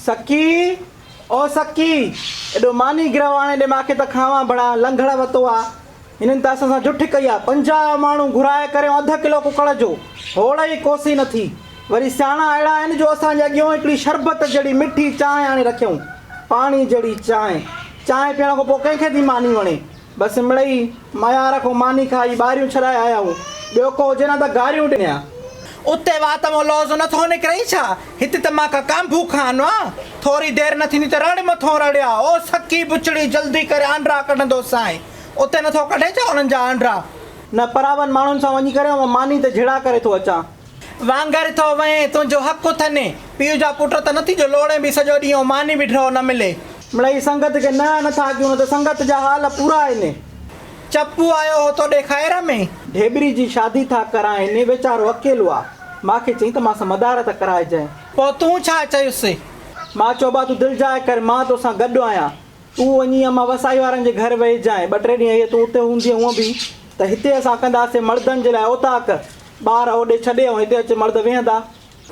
सखी ओ सखी एडो मानी गिरव आणे ॾे मांखे त खावां बड़ा लंघड़ वतो आ। हिननि त असां सां जुठ कई आहे। 50 माण्हू घुराए करे अधु किलो कुकड़ जो होड़ ई कोसी नथी। वरी सियाणा अहिड़ा आहिनि जो असांजे अॻियां हिकिड़ी शरबत जहिड़ी मिठी चांहि आणे रखियऊं, पाणी जहिड़ी चांहि। चांहि पीअण खां पोइ कंहिंखे थी मानी वणे। बसि मिड़ई मयार खां मानी खाई ॿारियूं छॾाए आया आहियूं। ॿियो को हुजे न त गारियूं ॾिनिया। उते वात मो लौज़ नथो निकिरई छा? हिते त मां का कांभू खानो आहे। थोरी देरि न थींदी त रड़ मथो रड़िया। ओ सखी बुचड़ी जल्दी करे आंड्रा कढंदो साईं। उते नथो कढे छा उन्हनि जा आंड्रा? न परावन माण्हुनि सां वञी करे मानी ते झिड़ा करे थो अचां। वांगर थो वए तुंहिंजो हक़ु थने। पीउ जा पुट त नथी जो लोड़े बि सॼो ॾींहुं मानी बि ड्रो न मिले। मिड़ई संगत खे नथा कयूं न त संगत जा हाल पूरा आहिनि। चप्पू आयो हो तोॾे ख़ैर में? ढेबरी जी शादी था कराइनि, वीचारो अकेलो आहे। मूंखे चई त मां सां मदारत कराइजांइ। पोइ तूं छा चयुसि? मां चयो बा तूं दिलि जाए कर, मां तोसां गॾु आहियां। तूं वञी अमां वसाई वारनि जे घर वेही जाए। 2-3 ॾींहं इहे तूं उते हूंदी हूअं बि त हिते असां कंदासीं मर्दनि जे लाइ ओताक। ॿार होॾे छॾे ऐं हिते अची मर्द वेहंदा।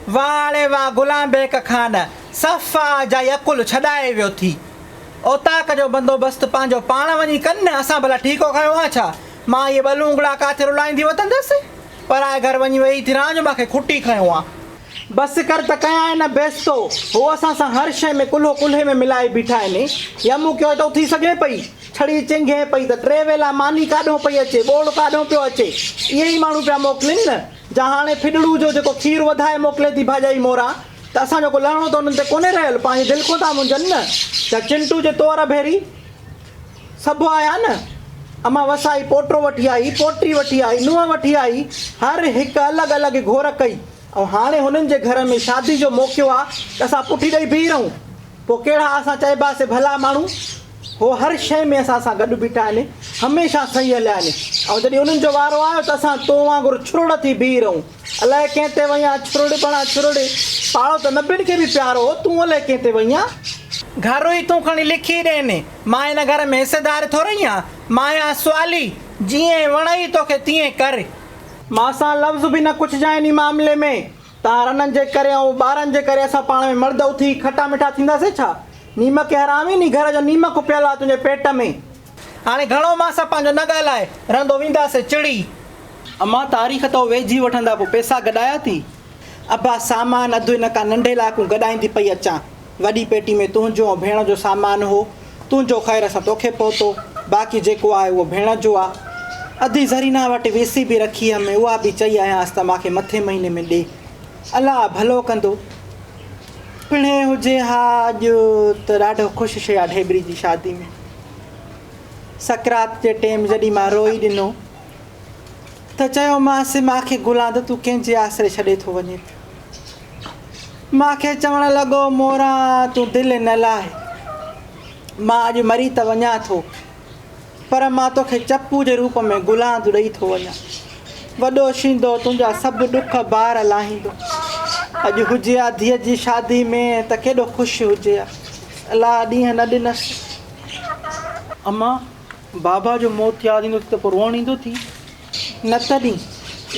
वाह वाह गुलाम बेग खान, सफ़ा जा यकुल छॾाए वियो थी। ओताक जो बंदोबस्तु पंहिंजो पाण वञी कनि न। असां भला ठीको खयो आहे छा? मां इहे ॿ लूंगड़ा काथे रुलाईंदी वठंदसि? पराए घर वञी वेही थी रहां जो मूंखे खुटी खयो आहे। बसि कर त कयां न बेस्तो। हो असां सां हर शइ में कुल्हो कुल्हे में मिलाए बीठा आहिनि। यमू कयो त थी सघे पई छड़ी चिंघे पई त 3 वेला मानी काॾों पई अचे, बोड़ काॾों पियो अचे। इहे ई माण्हू पिया मोकिलिनि न। जा हाणे फिडड़ू जो जेको खीर वधाए मोकिले थी भाॼाई मोरा, त असांजो को लहणो त उन्हनि ते कोन्हे रहियल। पंहिंजी दिलि को था मुंझनि न। त चिंटू जे तौर भेरी सभु आया न। अमां वसाई पोटो वठी आई, पोटी वठी आई, नुंहुं वठी आई। हर हिकु अलॻि अलॻि घोर कई। ऐं हाणे हुननि जे घर में शादी जो मौक़ो आहे त असां पुठी ॾेई बीह रहूं। पोइ कहिड़ा असां चइबासीं भला माण्हू? हो हर शइ में असां सां गॾु बीठा आहिनि, हमेशह सही हलिया आहिनि। ऐं जॾहिं उन्हनि जो वारो आयो त असां तो वांगुरु छुरुड़ थी बीह रहूं। अलाए कंहिं ते वञा छुरुड़ बणा छुरुड़। पाड़ो त नबियुनि खे बि प्यारो हो, तूं अलाए कंहिं ते वञा। घर ई तूं खणी लिखी ॾियनि। मां हिन घर में हिसेदार थोरी आहियां। मां आहियां सुवाली, जीअं वणई तोखे तीअं कर। मां सां लफ़्ज़ बि न कुझु जाए इन मामले में। तव्हां रननि जे करे ऐं ॿारनि जे करे असां पाण में मर्द उथी खटा मिठा थींदासीं छा? नीमक हरामी नी घर जो नीमक पियल आहे तुंहिंजे पेट में। हाणे घणो मां सां पंहिंजो न ॻाल्हाए, रहंदो वेंदासीं चिड़ी। अमां तारीख़ तो वेझी वठंदा, पोइ पैसा गॾाया थी। अबा सामान अधु हिन खां नंढे लाइक़ूं गॾाईंदी पई अचां। वॾी पेटी में तुंहिंजो ऐं भेण जो सामान हो। तुंहिंजो ख़ैर सां तोखे पहुतो, बाक़ी जेको आहे उहो भेण जो आहे। अधी ज़रीना वटि वेसी बि रखी आहे में, उहा बि चई आयांसि त मूंखे मथे महीने में ॾे। अलाह भलो कंदो। पिणे हुजे हा अॼु त ॾाढो ख़ुशि शइ आहे ढेबरी जी शादी में। सकरात जे टाइम जॾहिं मां रोई ॾिनो त चयोमांसि मूंखे गुलां त तूं कंहिंजे आसिरे छॾे थो वञे। मूंखे चवणु लॻो मोरा तूं दिलि न लाहे, मां अॼु मरी त वञा थो, पर मां तोखे चप्पू जे रूप में गुलां ॾेई थो वञा। वॾो शींदो तुंहिंजा सभु ॾुख बार लाहींदो। अॼु हुजे हा धीअ जी शादी में त केॾो ख़ुशि हुजे हा। अलाह ॾींहं न ॾिनसि। अमां बाबा जो मौत यादि ईंदो त पोइ रोअणु ईंदो थी? न तॾहिं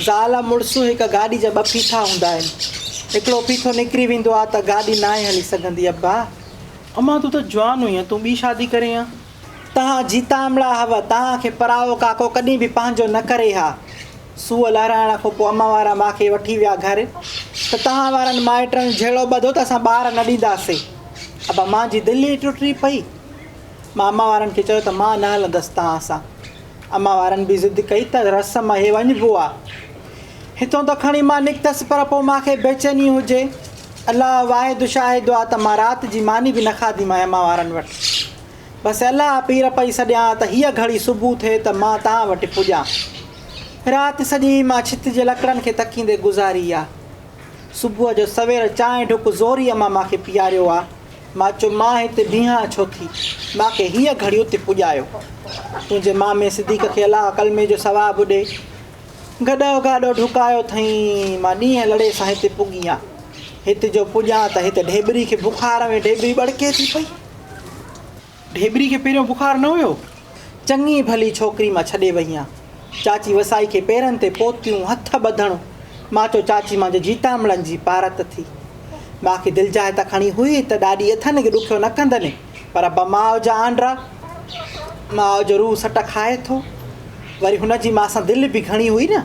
ज़ाल मुड़ुसु हिकु गाॾी जा 2 पीठा हूंदा आहिनि। हिकिड़ो पीठो निकिरी वेंदो आहे त गाॾी न आहे हली सघंदी। अब्बा अमां तूं त जवान हुई, तूं ॿी शादी करे हा? तव्हां जीता अमड़ा हव, तव्हांखे पराओ काको कॾहिं बि पंहिंजो न करे हा। सूअ लहाराइण खां पोइ अम्मा वारा मूंखे वठी विया घर त तव्हां वारनि माइटनि जहिड़ो ॿधो त असां ॿार न ॾींदासीं। अबा मुंहिंजी दिलि ई टुटी पई। मां अम्मा वारनि खे चयो त मां न हलंदसि तव्हां सां। अम्मा वारनि बि ज़िद कई त रस्म हे वञिबो आहे। हितां त खणी मां निकितसि, पर पोइ मूंखे बेचैनी हुजे। अलाह वाहिद शाहिद आहे त मां राति जी मानी बि न खाधी मां अम्मा वारनि वटि। बसि अलाह पीर पई सॾियां त हीअ घड़ी सुबुह थिए त मां तव्हां वटि पुॼां। राति सॼी मां छित जे लकड़नि खे तकींदे गुज़ारी आहे। सुबुह जो सवेर चांहि ढुक ज़ोरी अम्मा मूंखे पीआरियो आहे। मां चयो मां हिते बीहां छो थी, मूंखे हीअ घड़ी उते पुॼायो। तुंहिंजे मामे सिद्दीक़ खे अलाह कलमे जो सवाबु ॾे। गॾो गाॾो ढुकायो अथई। मां ॾींहं लड़े सां हिते पुॻी आहियां। हिते जो पुॼां त हिते ढेबरी खे बुखार में ढेबरी बड़के थी पई। ढेबरी खे पहिरियों बुखार न हुयो। चङी भली छोकिरी मां छॾे वई आहियां। चाची वसाई खे पेरनि ते पोतियूं, हथ ॿधणु। मां चयो चाची मुंहिंजे जीतामड़नि जी पारत थी। मूंखे दिलि जाए त खणी हुई त ॾाढी अथनि की ॾुखियो न कंदनि, पर अब माउ जा आंड्रा, माउ जो रूह सट खाए थो। वरी हुनजी मां सां दिलि बि घणी हुई न,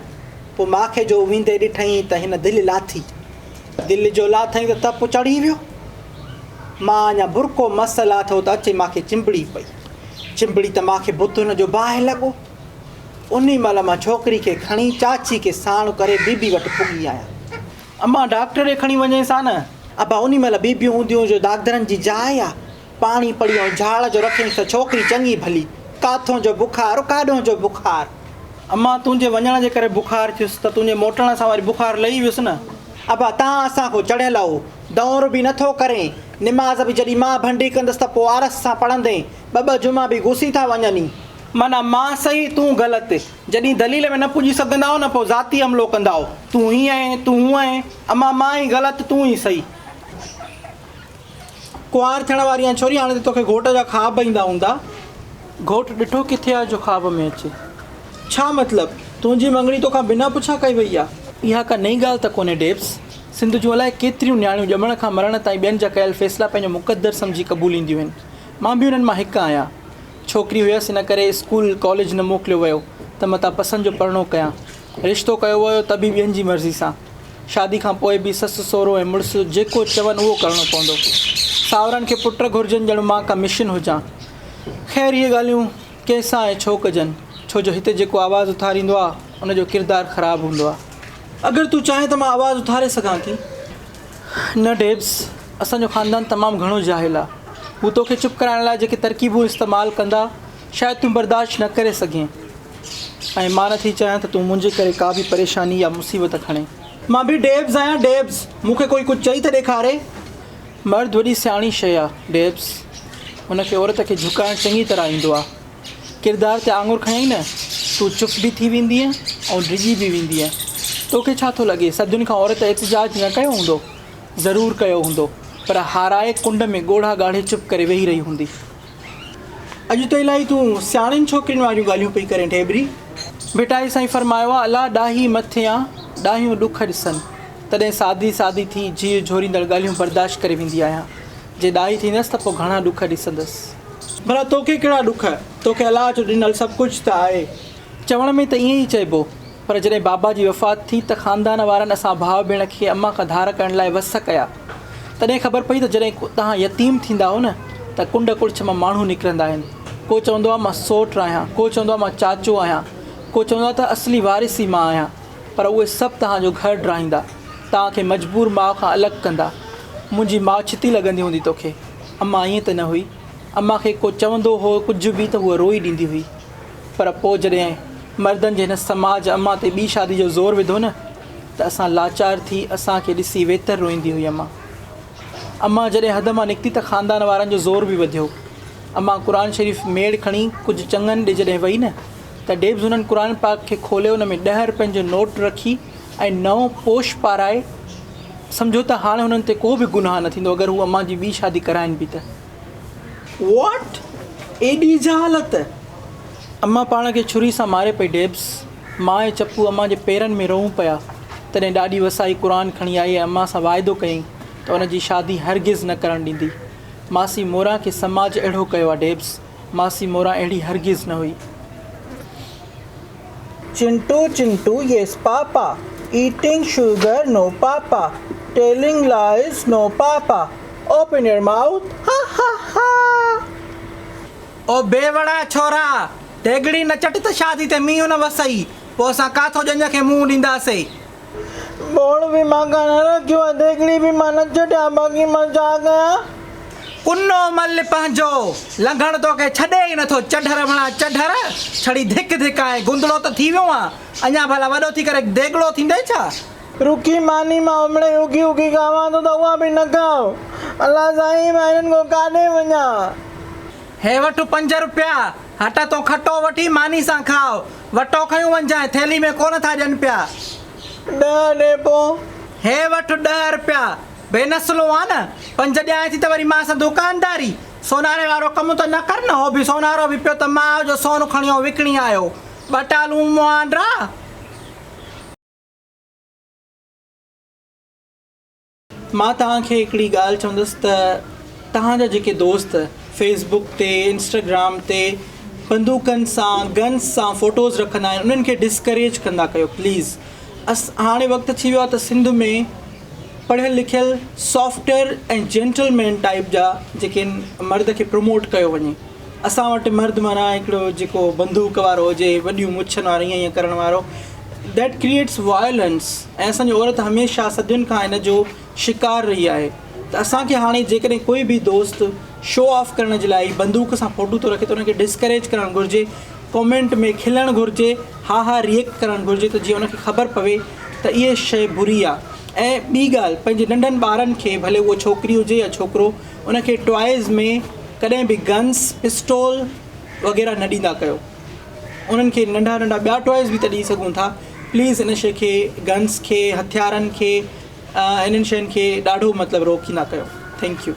पोइ मूंखे जो वेंदे ॾिठईं त हिन दिलि लाथी, दिलि जो लाथईं त तप चढ़ी वियो। मां अञा बुरको मस लाथो त अचे मूंखे चिंबड़ी पई, चिंबड़ी त मूंखे बुत हुन जो बाहि लॻो। उन महिल मां छोकिरी खे खणी चाची खे साण करे बीबी वटि पुॻी आहियां। अम्मा डॉक्टर ॾे खणी वञे सा न, अबा उन महिल बीबियूं हूंदियूं जो डॉक्टरनि जी जाइ आहे। पाणी पड़ी ऐं झाड़ जो रखियईं त छोकिरी चङी भली, काथों जो बुखार काॾों जो बुखार। अम्मा तुंहिंजे वञण जे करे बुखार थियुसि त तुंहिंजे मोटण सां वरी बुखार लही वियुसि न। अबा तव्हां असांखो चढ़ियल हो, दौर बि नथो करे, निमाज़ बि जॾहिं मां भंडी कंदसि त पोइ आरस सां पढ़ंदे, ॿ जुमा बि घुसी था वञनि। माना मां सही तूं ग़लति, जॾहिं दलील में न पुॼी सघंदा हो न पोइ ज़ाती हमिलो कंदा हो, तूं हीअं आहीं तूं हूअं आहीं। अम्मा मां ई ग़लति तूं ई सही। कुंवार थियण वारी छोरी, हाणे त तोखे घोट जा ख़्वाब ईंदा हूंदा। घोट ॾिठो किथे आहे जो ख़्वाब में अचे? छा मतिलबु तुंहिंजी मंगणी तोखां बिना पुछा कई वई आहे? इहा का नई ॻाल्हि त कोन्हे डेब्स। सिंध जूं अलाए केतिरियूं नियाणियूं ॼमण खां मरण ताईं ॿियनि जा कयल फ़ैसिला पंहिंजो मुक़दर सम्झी क़बूलींदियूं आहिनि। मां बि उन्हनि मां हिकु आहियां। छोकिरी हुयसि, इन करे स्कूल कॉलेज न मोकिलियो वियो त मतां पसंदि जो पढ़णो कयां। रिश्तो कयो वियो त बि ॿियनि जी मर्ज़ी सां। शादी खां पोइ बि ससु सहुरो ऐं मुड़ुसु जेको चवनि उहो करिणो पवंदो। सावरनि खे पुट घुरिजनि ॼण मां का मिशन हुजां। ख़ैर इहे ॻाल्हियूं कंहिंसां ऐं छो कजनि, छो जो हिते जेको आवाज़ु उथारींदो आहे उनजो किरदारु ख़राबु हूंदो आहे। अगरि तूं चाहे त मां आवाज़ु उथारे सघां थी। न डेब्स, असांजो ख़ानदान तमामु घणो जाहिल आहे। हू तोखे चुप कराइण लाइ जेके तरकीबूं इस्तेमालु कंदा शायदि तूं बर्दाश्त न करे सघें, ऐं मां नथी चाहियां त तूं मुंहिंजे करे का बि परेशानी या मुसीबत खणे। मां बि डेब्स आहियां डेब्स, मूंखे कोई कुझु चई त ॾेखारे। मर्द वॾी सियाणी शइ आहे डेब्स, हुनखे औरत खे झुकाइणु चङी तरह ईंदो आहे। किरदार ते आङुर खयईं न, तूं चुप बि थी वेंदीअ ऐं डिॼी बि वेंदीअ। तोखे छा थो लॻे सदियुनि खां औरत एतिजाज न कयो हूंदो? ज़रूरु कयो हूंदो, पर हाराए कुंड में ॻोढ़ा ॻाढ़े चुप करे वेही रही हूंदी। अॼु त इलाही तूं सियाणियुनि छोकिरियुनि वारियूं ॻाल्हियूं पई करे ढेबरी। भिटाई साईं फरमायो आहे, अला ॾाही मथियां ॾाहियूं ॾुख ॾिसनि, तॾहिं सादी सादी थी जीअं झोरींदड़ ॻाल्हियूं बर्दाश्त करे वेंदी आहियां। जे ॾाही थींदसि त पोइ घणा ॾुख ॾिसंदसि। भला तोखे कहिड़ा ॾुख? तोखे अलाह जो ॾिनल सभु कुझु त आहे। चवण में त ईअं ई चइबो, पर जॾहिं बाबा जी वफ़ात थी त ख़ानदान वारनि असां भाउ भेण खे अम्मा खां धार करण लाइ वस कया। तॾहिं ख़बर पई त जॾहिं तव्हां यतीम थींदा हो न त कुंड कुड़छ मां माण्हू निकिरंदा आहिनि। को चवंदो आहे मां सोटु आहियां, को चवंदो आहे मां चाचो आहियां, को चवंदो आहे त असली वारिस ई मां आहियां, पर उहे सभु तव्हांजो घरु ड्राईंदा, तव्हांखे मजबूर माउ खां अलॻि कंदा। मुंहिंजी माउ छिती लॻंदी हूंदी तोखे। अम्मा ईअं त न हुई। अम्मा खे को चवंदो हो कुझु बि त उहा रोई ॾींदी हुई, पर पोइ जॾहिं मर्दनि जे हिन समाज अम्मा ते ॿी शादी जो ज़ोर विधो न त असां लाचार थी असांखे ॾिसी वेतर रोईंदी हुई। अम्मा जॾहिं हद मां निकिती त ख़ानदान वारनि जो ज़ोर बि वधियो। अम्मा क़ुर शरीफ़ मेड़ खणी कुझु चङनि ॾे जॾहिं वई न त डेब्स हुननि क़ुर पाक खे खोले हुन में 10 रुपयनि जो नोट रखी ऐं नओं पोश पाराए। सम्झो त हाणे हुननि ते को बि गुनाह न थींदो अगरि हू अम्मा जी ॿी शादी कराइनि बि त। वॉट? एॾी जहालत? अम्मा पाण खे छुरी सां मारे पई डेब्स। मां ऐं चप्पू अम्मा जे पेरनि में रोऊं पिया। तॾहिं ॾाढी वसाई क़ुर खणी आई ऐं अम्मा सां वाइदो कयईं त हुनजी शादी हरगिज़ न करणु ॾींदी। मासी मोरा खे समाज अहिड़ो कयो आहे डेब्स। मासी मोरा अहिड़ी हरगिज़ न हुई। चिंटू चिंटू येस पापा, ईटिंग शुगर नो पापा, टेलिंग लाइज नो पापा, ओपन योर माउथ हा हा हा। ओ बेवड़ा छोरा, देगड़ी न चट त शादी ते मींहुं न वसई, पोइ असां काथो जंहिंज खे मुंहुं ॾींदासीं। बोड़ बि मां कान रखियो आहे, देगड़ी बि मां न चटिया, बाक़ी मां छा कयां? कुन्नो मल पंहिंजो लंघण तोखे छॾे ई नथो। चढ़र भणा चढ़र, छड़ी धिक धिक आहे। गुंदड़ो त थी वियो आहे, अञा भला वॾो थी करे देगड़ो थींदे छा? रुकी मानी मां उमिड़े उगी उगी खावां थो त उहा बि न खाओ। अलाह साईं मां हिननि को काॾे वञा? हे वठि 5 रुपया, हट तो खटो वठी मानी सां खाओ। वटो खयूं वञजांइ, थैली में कोन था ॾियनि पिया। 10 ॾे पोइ। हे वठि 10 रुपया, बेनसलो आहे न। 5 ॾियां थी त वरी मां सां दुकानदारी। सोनारे वारो कमु त न कर न, हो बि सोनारो बि पियो त माउ जो सोन खणी विकिणी आयो। बटालू मुआंड्रा। मां तव्हांखे हिकिड़ी ॻाल्हि चवंदुसि त तव्हांजा जेके दोस्त फेसबुक ते इंस्टाग्राम ते बंदूकनि सां गन्स सां फ़ोटोज़ रखंदा आहिनि उन्हनि खे डिस्करेज कंदा कयो प्लीज़। हाणे वक़्तु थी वियो आहे त सिंध में पढ़ियल लिखियल सॉफ्टवेयर ऐं जेंटलमैन टाइप जा जेके मर्द खे प्रमोट कयो वञे। असां वटि मर्द माना हिकिड़ो जेको बंदूक वारो हुजे वॾियूं मुछनि वारो ईअं करण वारो दैट क्रिएट्स वायलेंस ऐं असांजी औरत हमेशह सदियुनि खां इन जो शिकार रही आहे। त असांखे हाणे जेकॾहिं कोई बि दोस्त शो ऑफ करण जे लाइ बंदूक सां फ़ोटो थो रखे त उनखे डिस्करेज करणु घुरिजे, कॉमेंट में खिलणु घुरिजे, हा रिएक्ट करणु घुरिजे त जीअं उनखे ख़बर पवे त इहा शइ बुरी आहे। ऐं ॿी ॻाल्हि पंहिंजे नंढनि ॿारनि खे भले उहो छोकिरी हुजे या छोकिरो उनखे टॉयज़ में कॾहिं बि गन्स पिस्टोल वग़ैरह न ॾींदा कयो। उन्हनि खे नंढा नंढा ॿिया टॉयज़ बि त ॾेई सघूं था। प्लीज़ इन शइ खे गन्स खे हथियारनि खे इन्हनि शयुनि खे ॾाढो मतिलबु रोकींदा कयो। Thank U.